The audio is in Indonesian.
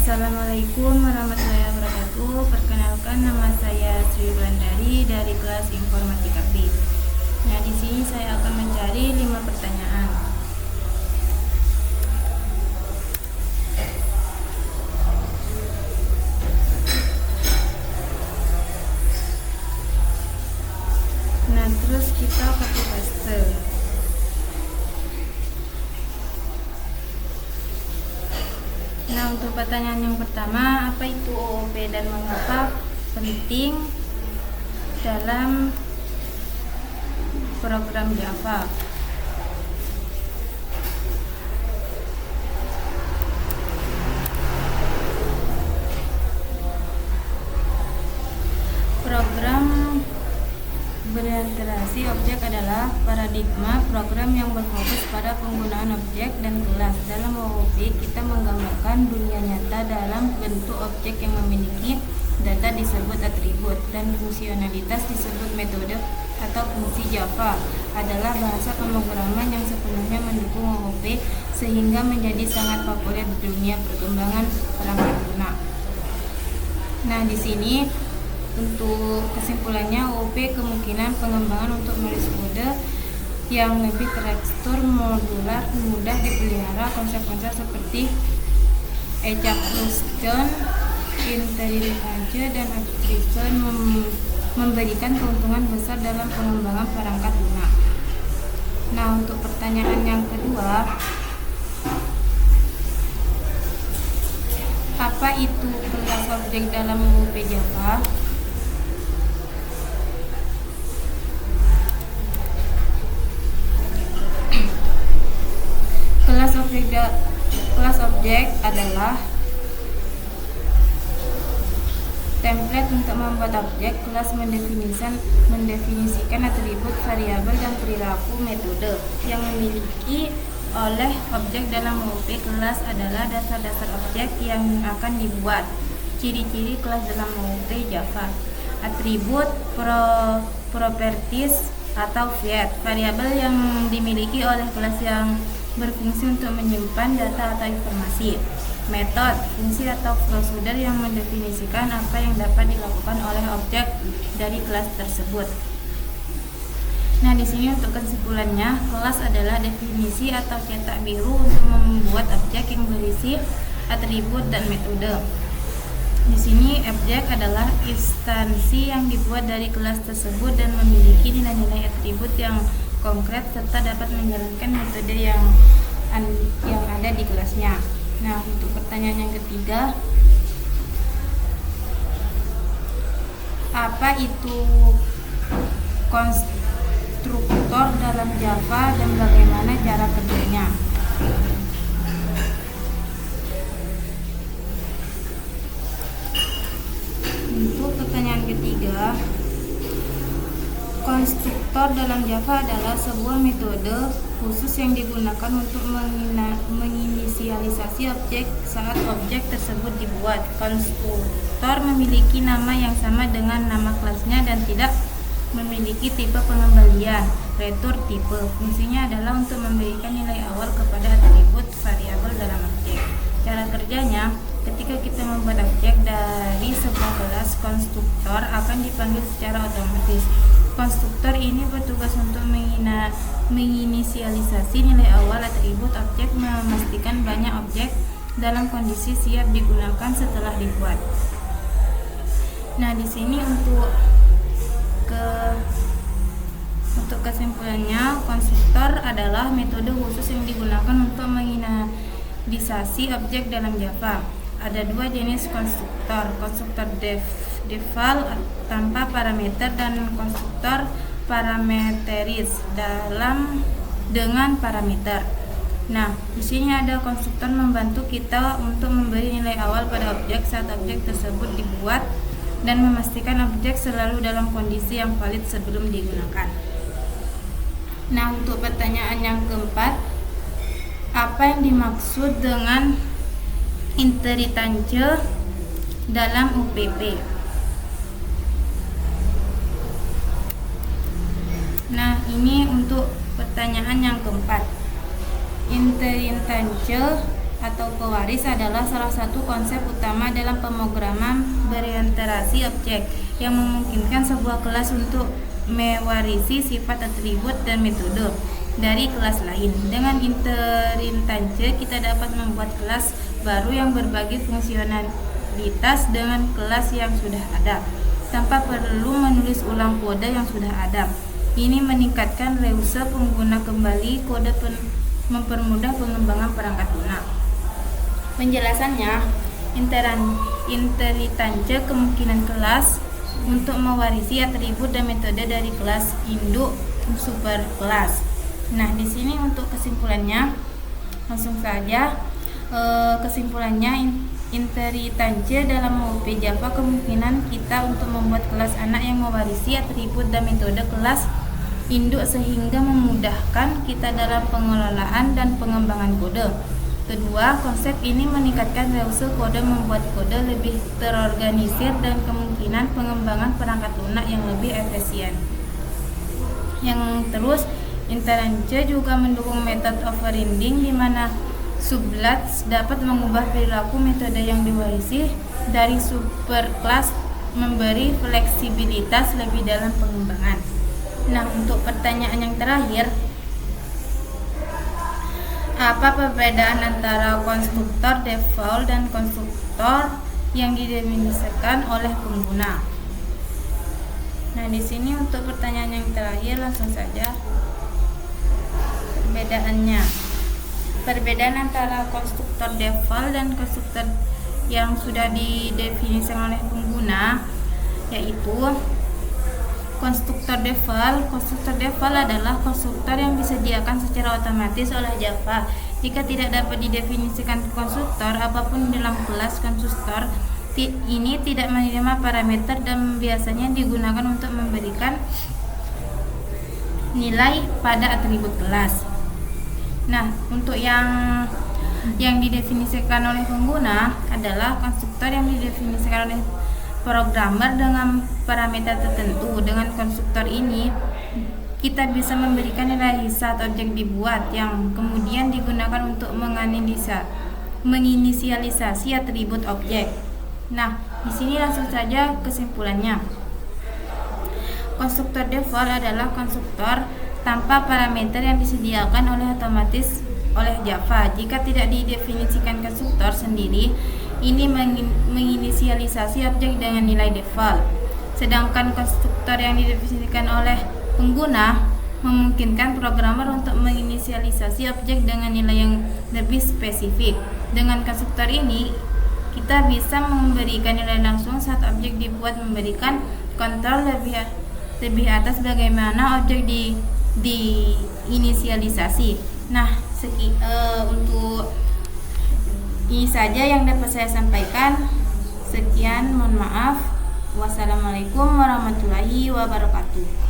Assalamualaikum warahmatullahi wabarakatuh. Perkenalkan, nama saya Sri Wulandari dari kelas Informatika B. Nah, di sini saya akan mencari 5 pertanyaan. Nah, terus kita copy paste. Nah, untuk pertanyaan yang pertama, apa itu OOP dan mengapa penting dalam program Java? Program berinteraksi objek adalah paradigma program yang berfokus pada penggunaan objek dan kelas. Dalam OOP, kita menggambarkan dunia nyata dalam bentuk objek yang memiliki data disebut atribut dan fungsionalitas disebut metode atau fungsi. Java adalah bahasa pemrograman yang sepenuhnya mendukung OOP sehingga menjadi sangat populer di dunia perkembangan perangkat lunak. Nah, di sini untuk kesimpulannya, OOP kemungkinan pengembangan untuk menulis kode yang lebih tersstruktur, modular, mudah dipelihara. Konsep-konsep seperti encapsulation, intelligence, dan abstraction memberikan keuntungan besar dalam pengembangan perangkat lunak. Nah, untuk pertanyaan yang kedua, apa itu kelas objek dalam OOP Java? Kelas objek adalah template untuk membuat objek. Kelas mendefinisikan atribut, variabel, dan perilaku metode yang dimiliki oleh objek dalam OOP. Kelas adalah dasar-dasar objek yang akan dibuat. Ciri-ciri kelas dalam OOP Java: atribut, properties atau fiat, variabel yang dimiliki oleh kelas yang berfungsi untuk menyimpan data atau informasi. Metode, fungsi atau prosedur yang mendefinisikan apa yang dapat dilakukan oleh objek dari kelas tersebut. Nah, di sini untuk kesimpulannya, kelas adalah definisi atau cetak biru untuk membuat objek yang berisi atribut dan metode. Di sini objek adalah instansi yang dibuat dari kelas tersebut dan memiliki nilai-nilai atribut yang konkret serta dapat menjalankan metode yang ada di kelasnya. Nah, untuk pertanyaan yang ketiga, apa itu konstruktor dalam Java dan bagaimana cara kerjanya? Untuk pertanyaan ketiga, konstruktor dalam Java adalah sebuah metode khusus yang digunakan untuk menginisialisasi objek saat objek tersebut dibuat. Konstruktor memiliki nama yang sama dengan nama kelasnya dan tidak memiliki tipe pengembalian, return tipe. Fungsinya adalah untuk memberikan nilai awal kepada atribut variabel dalam objek. Cara kerjanya, ketika kita membuat objek dari sebuah kelas, konstruktor akan dipanggil secara otomatis. Konstruktor ini bertugas untuk menginisialisasi nilai awal atribut objek, memastikan banyak objek dalam kondisi siap digunakan setelah dibuat. Nah, di sini untuk kesimpulannya, konstruktor adalah metode khusus yang digunakan untuk menginisialisasi objek dalam Java. Ada 2 jenis konstruktor: konstruktor default tanpa parameter dan konstruktor parameteris dengan parameter. Nah, di sini ada konstruktor membantu kita untuk memberi nilai awal pada objek saat objek tersebut dibuat dan memastikan objek selalu dalam kondisi yang valid sebelum digunakan. Nah, untuk pertanyaan yang keempat, apa yang dimaksud dengan inheritance dalam UPP? Nah, ini untuk pertanyaan yang keempat. Inheritance atau pewaris adalah salah satu konsep utama dalam pemrograman berorientasi objek yang memungkinkan sebuah kelas untuk mewarisi sifat, atribut, dan metode dari kelas lain. Dengan inheritance kita dapat membuat kelas baru yang berbagi fungsionalitas dengan kelas yang sudah ada tanpa perlu menulis ulang kode yang sudah ada. Ini meningkatkan reuse pengguna kembali kode, mempermudah pengembangan perangkat lunak. Penjelasannya, inheritance kemungkinan kelas untuk mewarisi atribut dan metode dari kelas induk superkelas. Nah, di sini untuk kesimpulannya, langsung saja. Kesimpulannya, inheritance dalam OOP Java kemungkinan kita untuk membuat kelas anak yang mewarisi atribut dan metode kelas induk sehingga memudahkan kita dalam pengelolaan dan pengembangan kode. Kedua, konsep ini meningkatkan reuse kode, membuat kode lebih terorganisir dan kemungkinan pengembangan perangkat lunak yang lebih efisien. Yang terus, inheritance juga mendukung method overriding di mana subclass dapat mengubah perilaku metode yang diwarisi dari superclass, memberi fleksibilitas lebih dalam pengembangan. Nah, untuk pertanyaan yang terakhir, apa perbedaan antara konstruktor default dan konstruktor yang didefinisikan oleh pengguna? Nah, di sini untuk pertanyaan yang terakhir langsung saja perbedaannya. Perbedaan antara konstruktor default dan konstruktor yang sudah didefinisikan oleh pengguna yaitu konstruktor default. Konstruktor default adalah konstruktor yang disediakan secara otomatis oleh Java. Jika tidak dapat didefinisikan konstruktor apapun dalam kelas, konstruktor ini tidak menerima parameter dan biasanya digunakan untuk memberikan nilai pada atribut kelas. Nah, untuk yang didefinisikan oleh pengguna adalah konstruktor yang didefinisikan oleh programmer dengan parameter tertentu. Dengan konstruktor ini kita bisa memberikan nilai saat objek dibuat yang kemudian digunakan untuk menginisialisasi atribut objek. Nah, di sini langsung saja kesimpulannya. Konstruktor default adalah konstruktor tanpa parameter yang disediakan otomatis oleh Java. Jika tidak didefinisikan konstruktor sendiri, ini menginisialisasi objek dengan nilai default. Sedangkan konstruktor yang didefinisikan oleh pengguna memungkinkan programmer untuk menginisialisasi objek dengan nilai yang lebih spesifik. Dengan konstruktor ini, kita bisa memberikan nilai langsung saat objek dibuat, memberikan kontrol lebih atas bagaimana objek diinisialisasi. Nah, untuk ini saja yang dapat saya sampaikan. Sekian, mohon maaf. Wassalamualaikum warahmatullahi wabarakatuh.